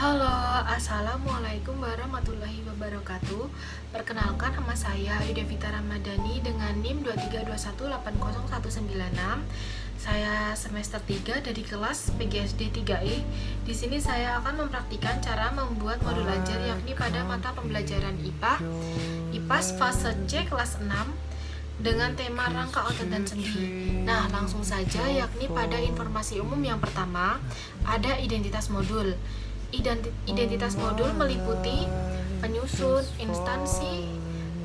Halo, Assalamualaikum warahmatullahi wabarakatuh. Perkenalkan, nama saya Yudevita Ramadhani dengan NIM 231180196. Saya semester 3 dari kelas PGSD 3E. Di sini saya akan mempraktikkan cara membuat modul ajar yakni pada mata pembelajaran IPA, IPAS fase C kelas 6 dengan tema rangka otot dan sendi. Nah, langsung saja yakni pada informasi umum yang pertama ada identitas modul. Identitas modul meliputi penyusun, instansi,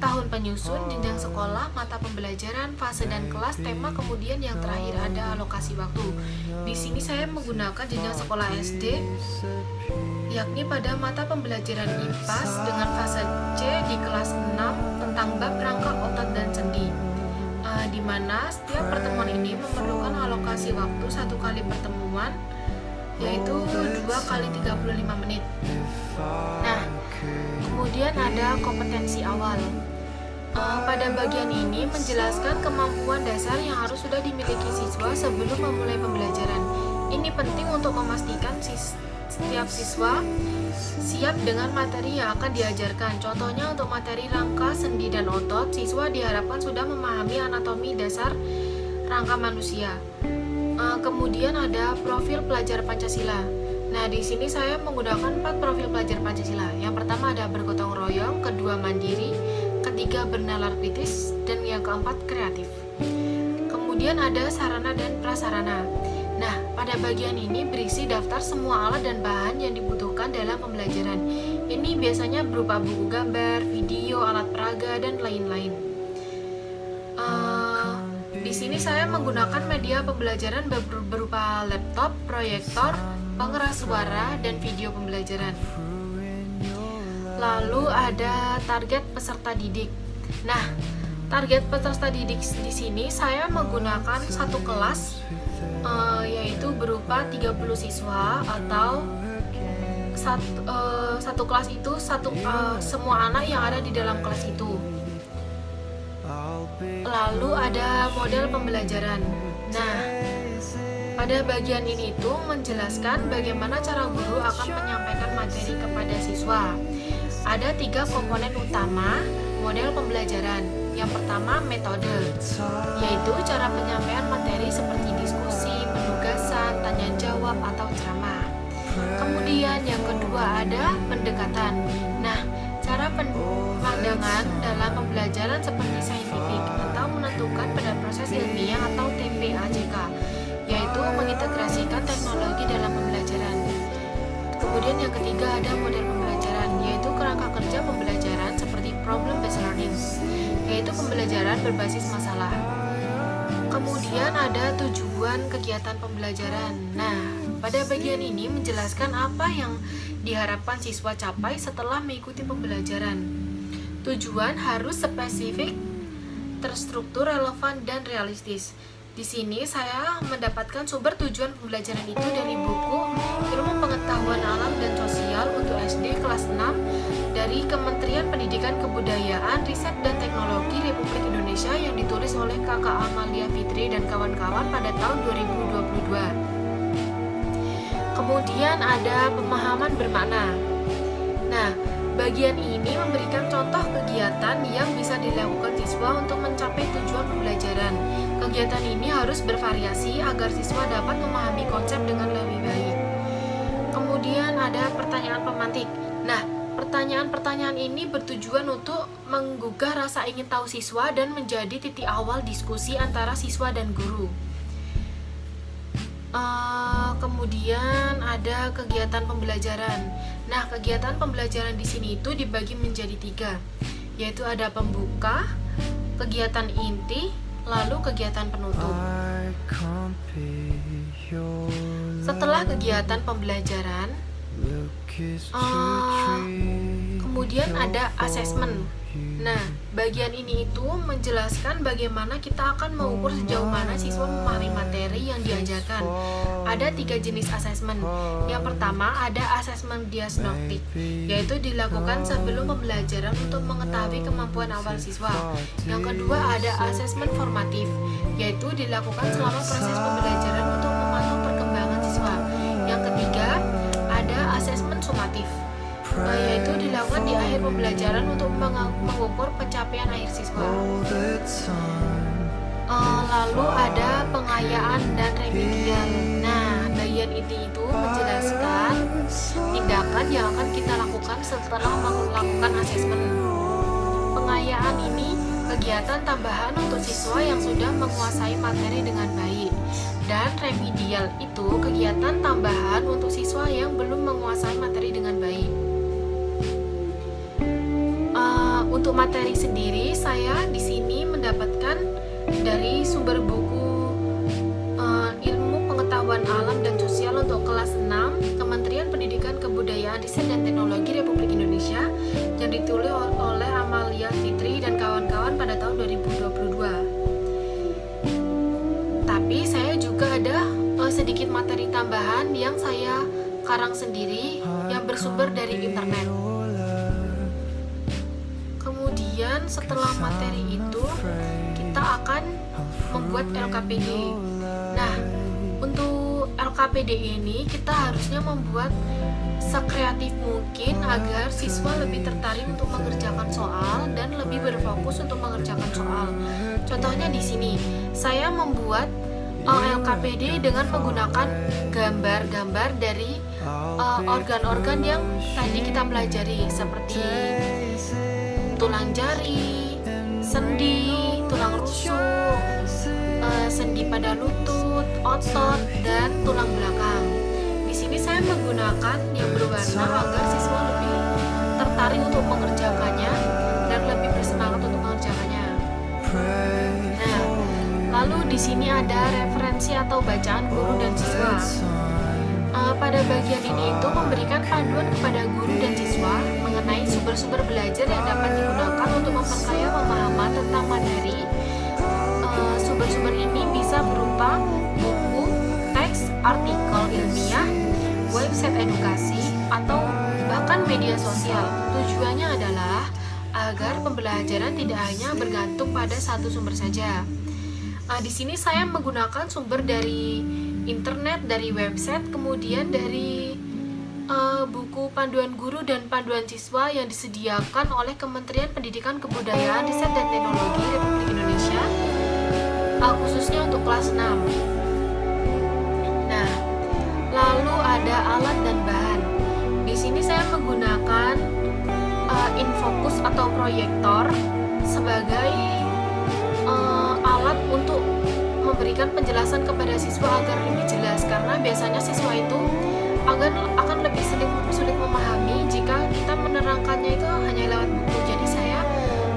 tahun penyusun, jenjang sekolah, mata pembelajaran, fase dan kelas, tema, kemudian yang terakhir ada alokasi waktu. Di sini saya menggunakan jenjang sekolah SD yakni pada mata pembelajaran IPAS dengan fase C di kelas 6 tentang bab rangka otot dan sendi. Di mana setiap pertemuan ini memerlukan alokasi waktu 1 kali pertemuan, yaitu 2 kali 35 menit. Nah, kemudian ada kompetensi awal. Pada bagian ini menjelaskan kemampuan dasar yang harus sudah dimiliki siswa sebelum memulai pembelajaran. Ini penting untuk memastikan setiap siswa siap dengan materi yang akan diajarkan. Contohnya untuk materi rangka, sendi, dan otot, siswa diharapkan sudah memahami anatomi dasar rangka manusia. Kemudian ada profil pelajar Pancasila. Nah, di sini saya menggunakan 4 profil pelajar Pancasila. Yang pertama ada bergotong royong, kedua mandiri, ketiga bernalar kritis, dan yang keempat kreatif. Kemudian ada sarana dan prasarana. Nah, pada bagian ini berisi daftar semua alat dan bahan yang dibutuhkan dalam pembelajaran. Ini biasanya berupa buku gambar, video, alat peraga, dan lain-lain. Di sini saya menggunakan media pembelajaran berupa laptop, proyektor, pengeras suara, dan video pembelajaran. Lalu ada target peserta didik. Nah, target peserta didik di sini saya menggunakan satu kelas, yaitu berupa 30 siswa atau satu kelas itu semua anak yang ada di dalam kelas itu. Lalu ada model pembelajaran. Nah, pada bagian ini itu menjelaskan bagaimana cara guru akan menyampaikan materi kepada siswa. Ada 3 komponen utama model pembelajaran. Yang pertama metode, yaitu cara penyampaian materi seperti diskusi, penugasan, tanya jawab, atau ceramah. Kemudian yang kedua ada pendekatan. Nah, cara pandangan dalam pembelajaran seperti saintifik atau menentukan pada proses ilmiah atau TPAJK, yaitu mengintegrasikan teknologi dalam pembelajaran. Kemudian yang ketiga ada model pembelajaran, yaitu kerangka kerja pembelajaran seperti problem based learning, yaitu pembelajaran berbasis masalah. Kemudian ada tujuan kegiatan pembelajaran. Nah, pada bagian ini menjelaskan apa yang diharapkan siswa capai setelah mengikuti pembelajaran. Tujuan harus spesifik, terstruktur, relevan, dan realistis. Di sini saya mendapatkan sumber tujuan pembelajaran itu dari buku Ilmu Pengetahuan Alam dan Sosial untuk SD kelas 6 dari Kementerian Pendidikan Kebudayaan, Riset dan Teknologi Republik Indonesia yang ditulis oleh Kakak Amalia Fitri dan kawan-kawan pada tahun 2022. Kemudian ada pemahaman bermakna. Nah, bagian ini memberikan contoh kegiatan yang bisa dilakukan siswa untuk mencapai tujuan pembelajaran. Kegiatan ini harus bervariasi agar siswa dapat memahami konsep dengan lebih baik. Kemudian ada pertanyaan pemantik. Nah, pertanyaan-pertanyaan ini bertujuan untuk menggugah rasa ingin tahu siswa dan menjadi titik awal diskusi antara siswa dan guru. Kemudian ada kegiatan pembelajaran. Nah, kegiatan pembelajaran di sini itu dibagi menjadi 3, yaitu ada pembuka, kegiatan inti, lalu kegiatan penutup. Setelah kegiatan pembelajaran, kemudian ada asesmen. Nah, bagian ini itu menjelaskan bagaimana kita akan mengukur sejauh mana siswa memahami materi yang diajarkan. Ada 3 jenis asesmen. Yang pertama ada asesmen diagnostik, yaitu dilakukan sebelum pembelajaran untuk mengetahui kemampuan awal siswa. Yang kedua ada asesmen formatif, yaitu dilakukan selama proses pembelajaran untuk memantau perkembangan siswa. Yang ketiga ada asesmen sumatif, yaitu dilakukan di akhir pembelajaran untuk mengukur pencapaian akhir siswa. Lalu ada pengayaan dan remedial. Nah, bagian ini itu menjelaskan tindakan yang akan kita lakukan setelah melakukan asesmen. Pengayaan ini kegiatan tambahan untuk siswa yang sudah menguasai materi dengan baik, dan remedial itu kegiatan tambahan untuk siswa yang belum menguasai materi dengan baik. Untuk materi sendiri, saya di sini mendapatkan dari sumber buku Ilmu Pengetahuan Alam dan Sosial untuk kelas 6 Kementerian Pendidikan Kebudayaan Riset dan Teknologi Republik Indonesia yang ditulis oleh Amalia Fitri dan kawan-kawan pada tahun 2022. Tapi saya juga ada sedikit materi tambahan yang saya karang sendiri yang bersumber dari internet. Kemudian setelah materi itu kita akan membuat LKPD. Nah, untuk LKPD ini kita harusnya membuat sekreatif mungkin agar siswa lebih tertarik untuk mengerjakan soal dan lebih berfokus untuk mengerjakan soal. Contohnya di sini, saya membuat LKPD dengan menggunakan gambar-gambar dari organ-organ yang tadi kita pelajari, seperti tulang jari, sendi, tulang rusuk, sendi pada lutut, otot, dan tulang belakang. Di sini saya menggunakan yang berwarna agar siswa lebih tertarik untuk mengerjakannya dan lebih bersemangat untuk mengerjakannya. Nah, lalu di sini ada referensi atau bacaan guru dan siswa. Pada bagian ini itu memberikan panduan kepada guru dan siswa mengenai sumber-sumber belajar yang dapat digunakan untuk memperkaya pemahaman tentang materi. Sumber-sumber ini bisa berupa buku, teks, artikel ilmiah, website edukasi, atau bahkan media sosial. Tujuannya adalah agar pembelajaran tidak hanya bergantung pada satu sumber saja. Di sini saya menggunakan sumber dari internet, dari website, kemudian dari buku panduan guru dan panduan siswa yang disediakan oleh Kementerian Pendidikan Kebudayaan Riset dan Teknologi Republik Indonesia, khususnya untuk kelas 6. Nah, lalu ada alat dan bahan. Di sini saya menggunakan infocus atau proyektor sebagai alat untuk memberikan penjelasan kepada siswa agar lebih jelas, karena biasanya siswa itu akan lebih sulit memahami jika kita menerangkannya itu hanya lewat buku. Jadi saya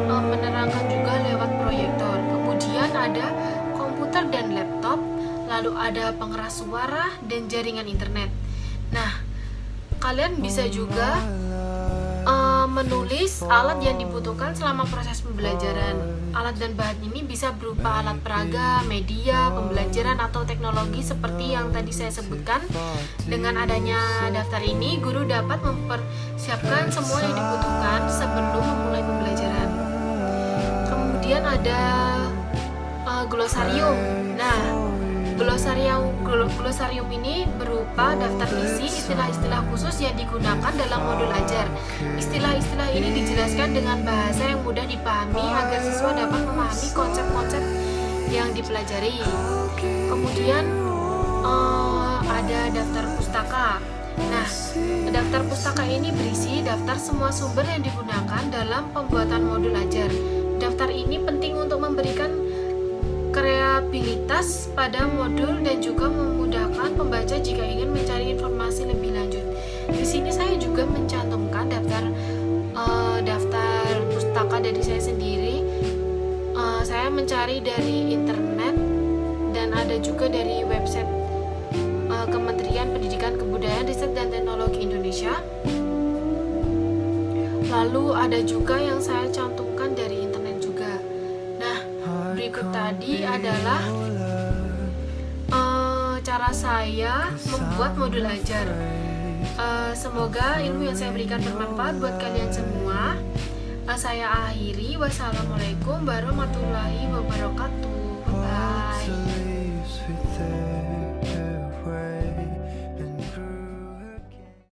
menerangkan juga lewat proyektor. Kemudian ada komputer dan laptop, lalu ada pengeras suara dan jaringan internet. Nah, kalian bisa juga menulis alat yang dibutuhkan selama proses pembelajaran. Alat dan bahan ini bisa berupa alat peraga, media, pembelajaran, atau teknologi seperti yang tadi saya sebutkan. Dengan adanya daftar ini, guru dapat mempersiapkan semua yang dibutuhkan sebelum memulai pembelajaran. Kemudian ada glosarium. Nah, glosarium ini berupa daftar isi istilah-istilah khusus yang digunakan dalam modul ajar. Istilah-istilah ini dijelaskan dengan bahasa yang mudah dipahami agar siswa dapat memahami konsep-konsep yang dipelajari. Kemudian ada daftar pustaka. Nah, daftar pustaka ini berisi daftar semua sumber yang digunakan dalam pembuatan modul ajar. Daftar ini penting untuk memberikan kreativitas pada modul dan juga memudahkan pembaca jika ingin mencari informasi lebih lanjut. Di sini saya juga mencantumkan daftar pustaka dari saya sendiri. Saya mencari dari internet dan ada juga dari website Kementerian Pendidikan Kebudayaan Riset dan Teknologi Indonesia. Lalu ada juga yang saya cantumkan dari internet juga. Nah, berikut tadi adalah cara saya membuat modul ajar. Semoga ilmu yang saya berikan bermanfaat buat kalian semua. Saya akhiri. Wassalamualaikum warahmatullahi wabarakatuh.